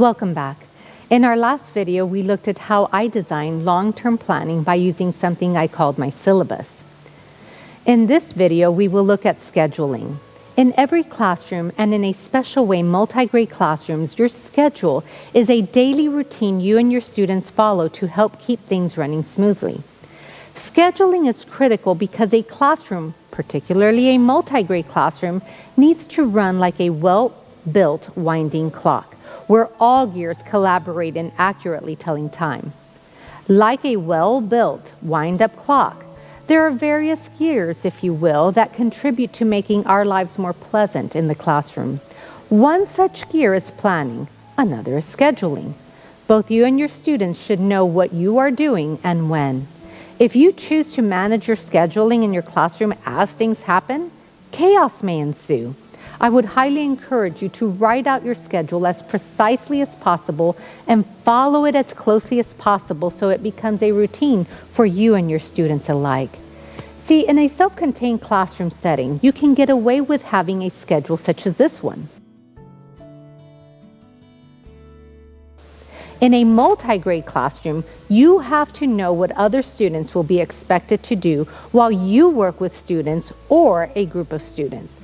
Welcome back. In our last video, we looked at how I design long-term planning by using something I called my syllabus. In this video, we will look at scheduling. In every classroom, and in a special way, multi-grade classrooms, your schedule is a daily routine you and your students follow to help keep things running smoothly. Scheduling is critical because a classroom, particularly a multi-grade classroom, needs to run like a well-built winding clock, where all gears collaborate in accurately telling time. Like a well-built wind-up clock, there are various gears, if you will, that contribute to making our lives more pleasant in the classroom. One such gear is planning, another is scheduling. Both you and your students should know what you are doing and when. If you choose to manage your scheduling in your classroom as things happen, chaos may ensue. I would highly encourage you to write out your schedule as precisely as possible and follow it as closely as possible so it becomes a routine for you and your students alike. See, in a self-contained classroom setting, you can get away with having a schedule such as this one. In a multi-grade classroom, you have to know what other students will be expected to do while you work with students or a group of students.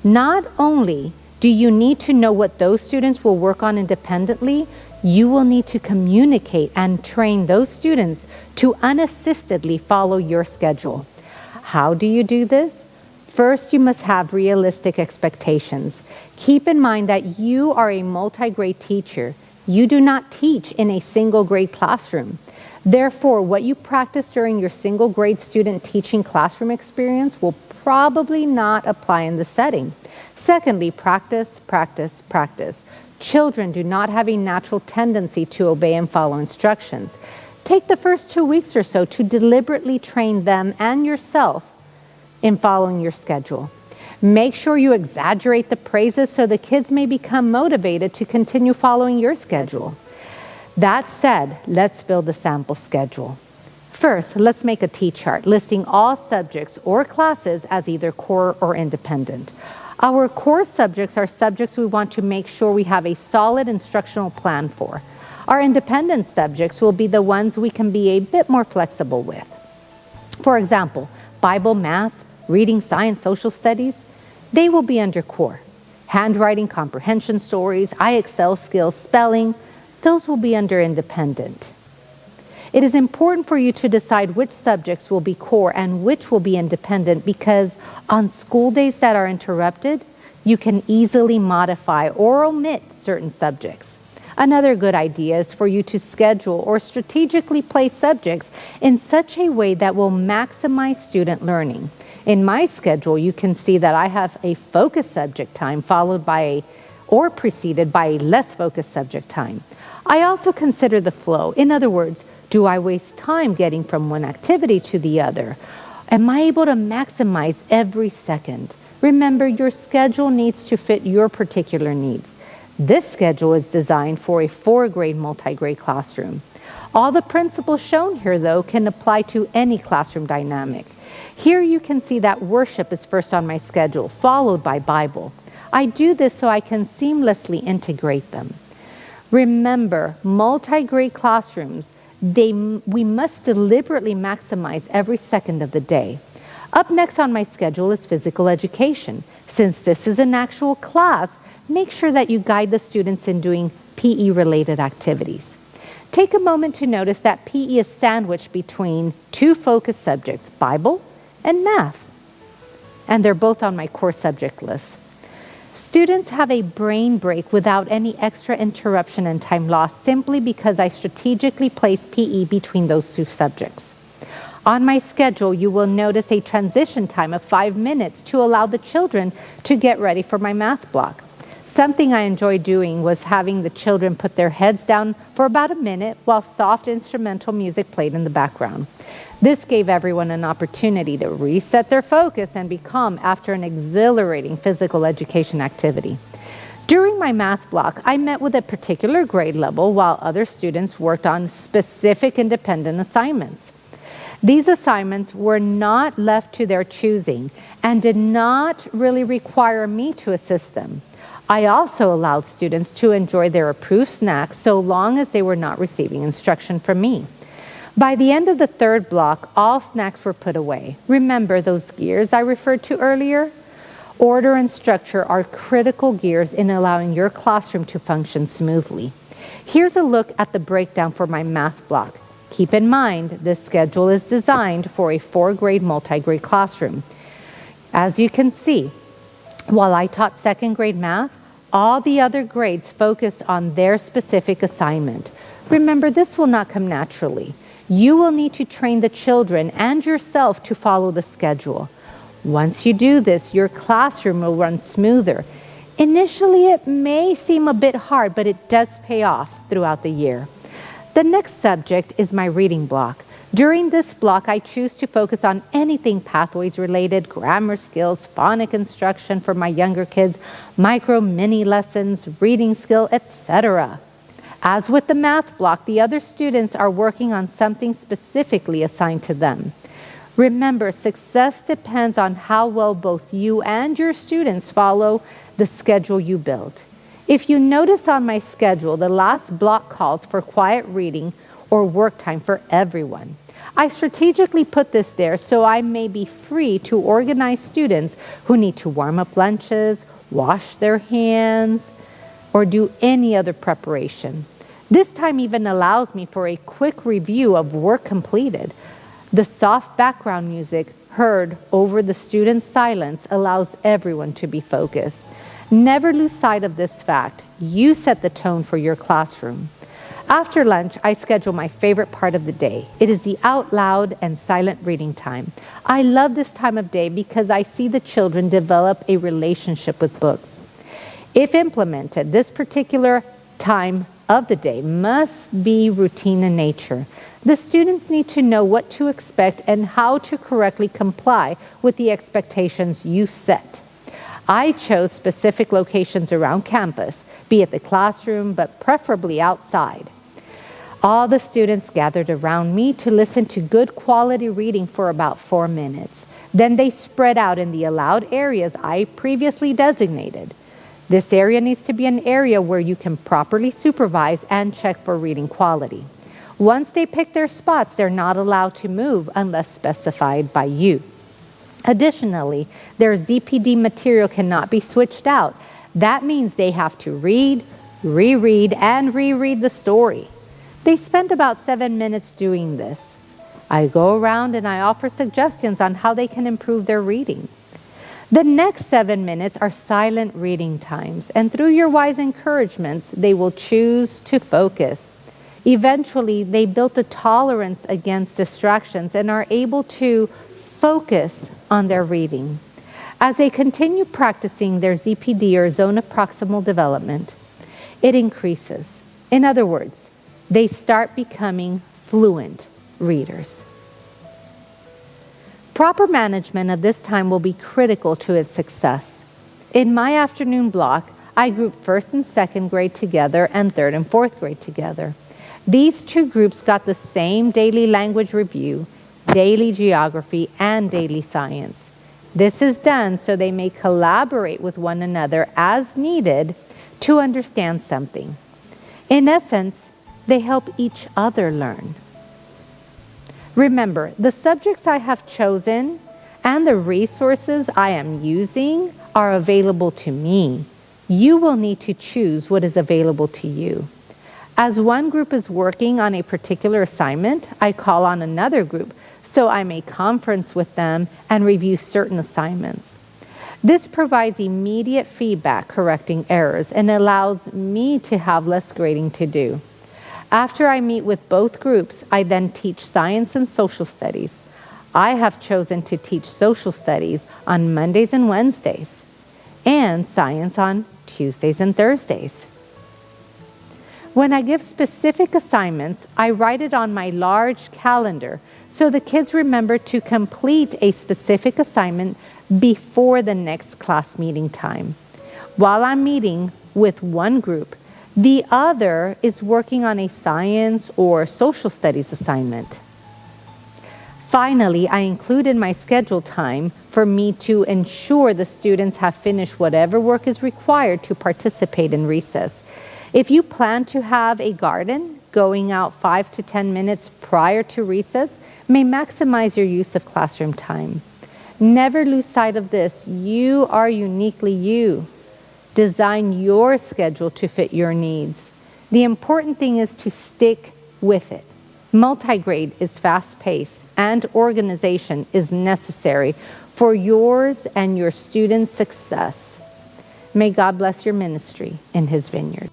Not only do you need to know what those students will work on independently, you will need to communicate and train those students to unassistedly follow your schedule. How do you do this? First, you must have realistic expectations. Keep in mind that you are a multi-grade teacher. You do not teach in a single grade classroom. Therefore, what you practice during your single grade student teaching classroom experience will probably not apply in the setting. Secondly, practice, practice, practice. Children do not have a natural tendency to obey and follow instructions. Take the first 2 weeks or so to deliberately train them and yourself in following your schedule. Make sure you exaggerate the praises so the kids may become motivated to continue following your schedule. That said, let's build a sample schedule. First, let's make a T-chart listing all subjects or classes as either core or independent. Our core subjects are subjects we want to make sure we have a solid instructional plan for. Our independent subjects will be the ones we can be a bit more flexible with. For example, Bible, math, reading, science, social studies, they will be under core. Handwriting, comprehension stories, IXL skills, spelling, those will be under independent. It is important for you to decide which subjects will be core and which will be independent because on school days that are interrupted, you can easily modify or omit certain subjects. Another good idea is for you to schedule or strategically place subjects in such a way that will maximize student learning. In my schedule, you can see that I have a focused subject time followed by or preceded by a less focused subject time. I also consider the flow. In other words, do I waste time getting from one activity to the other? Am I able to maximize every second? Remember, your schedule needs to fit your particular needs. This schedule is designed for a 4-grade multi-grade classroom. All the principles shown here, though, can apply to any classroom dynamic. Here you can see that worship is first on my schedule, followed by Bible. I do this so I can seamlessly integrate them. Remember, multi-grade classrooms, we must deliberately maximize every second of the day. Up next on my schedule is physical education. Since this is an actual class, make sure that you guide the students in doing PE-related activities. Take a moment to notice that PE is sandwiched between 2 focus subjects, Bible and math. And they're both on my core subject list. Students have a brain break without any extra interruption and time lost simply because I strategically place PE between those 2 subjects. On my schedule, you will notice a transition time of 5 minutes to allow the children to get ready for my math block. Something I enjoyed doing was having the children put their heads down for about a minute while soft instrumental music played in the background. This gave everyone an opportunity to reset their focus and be calm after an exhilarating physical education activity. During my math block, I met with a particular grade level while other students worked on specific independent assignments. These assignments were not left to their choosing and did not really require me to assist them. I also allowed students to enjoy their approved snacks so long as they were not receiving instruction from me. By the end of the third block, all snacks were put away. Remember those gears I referred to earlier? Order and structure are critical gears in allowing your classroom to function smoothly. Here's a look at the breakdown for my math block. Keep in mind, this schedule is designed for a 4-grade multi-grade classroom. As you can see, while I taught 2nd grade math, all the other grades focused on their specific assignment. Remember, this will not come naturally. You will need to train the children and yourself to follow the schedule. Once you do this, your classroom will run smoother. Initially, it may seem a bit hard, but it does pay off throughout the year. The next subject is my reading block. During this block, I choose to focus on anything pathways related, grammar skills, phonic instruction for my younger kids, micro mini lessons, reading skill, etc. As with the math block, the other students are working on something specifically assigned to them. Remember, success depends on how well both you and your students follow the schedule you build. If you notice on my schedule, the last block calls for quiet reading or work time for everyone. I strategically put this there so I may be free to organize students who need to warm up lunches, wash their hands, or do any other preparation. This time even allows me for a quick review of work completed. The soft background music heard over the students' silence allows everyone to be focused. Never lose sight of this fact. You set the tone for your classroom. After lunch, I schedule my favorite part of the day. It is the out loud and silent reading time. I love this time of day because I see the children develop a relationship with books. If implemented, this particular time of the day must be routine in nature. The students need to know what to expect and how to correctly comply with the expectations you set. I chose specific locations around campus, be it the classroom, but preferably outside. All the students gathered around me to listen to good quality reading for about 4 minutes. Then they spread out in the allowed areas I previously designated. This area needs to be an area where you can properly supervise and check for reading quality. Once they pick their spots, they're not allowed to move unless specified by you. Additionally, their ZPD material cannot be switched out. That means they have to read, reread, and reread the story. They spend about 7 minutes doing this. I go around and I offer suggestions on how they can improve their reading. The next 7 minutes are silent reading times, and through your wise encouragements, they will choose to focus. Eventually, they built a tolerance against distractions and are able to focus on their reading. As they continue practicing their ZPD or zone of proximal development, it increases. In other words, they start becoming fluent readers. Proper management of this time will be critical to its success. In my afternoon block, I grouped 1st and 2nd grade together and 3rd and 4th grade together. These two groups got the same daily language review, daily geography, and daily science. This is done so they may collaborate with one another as needed to understand something. In essence, they help each other learn. Remember, the subjects I have chosen and the resources I am using are available to me. You will need to choose what is available to you. As one group is working on a particular assignment, I call on another group so I may conference with them and review certain assignments. This provides immediate feedback correcting errors and allows me to have less grading to do. After I meet with both groups, I then teach science and social studies. I have chosen to teach social studies on Mondays and Wednesdays, and science on Tuesdays and Thursdays. When I give specific assignments, I write it on my large calendar so the kids remember to complete a specific assignment before the next class meeting time. While I'm meeting with one group, the other is working on a science or social studies assignment. Finally, I include in my schedule time for me to ensure the students have finished whatever work is required to participate in recess. If you plan to have a garden, going out 5 to 10 minutes prior to recess may maximize your use of classroom time. Never lose sight of this. You are uniquely you. Design your schedule to fit your needs. The important thing is to stick with it. Multigrade is fast-paced, and organization is necessary for yours and your students' success. May God bless your ministry in His vineyard.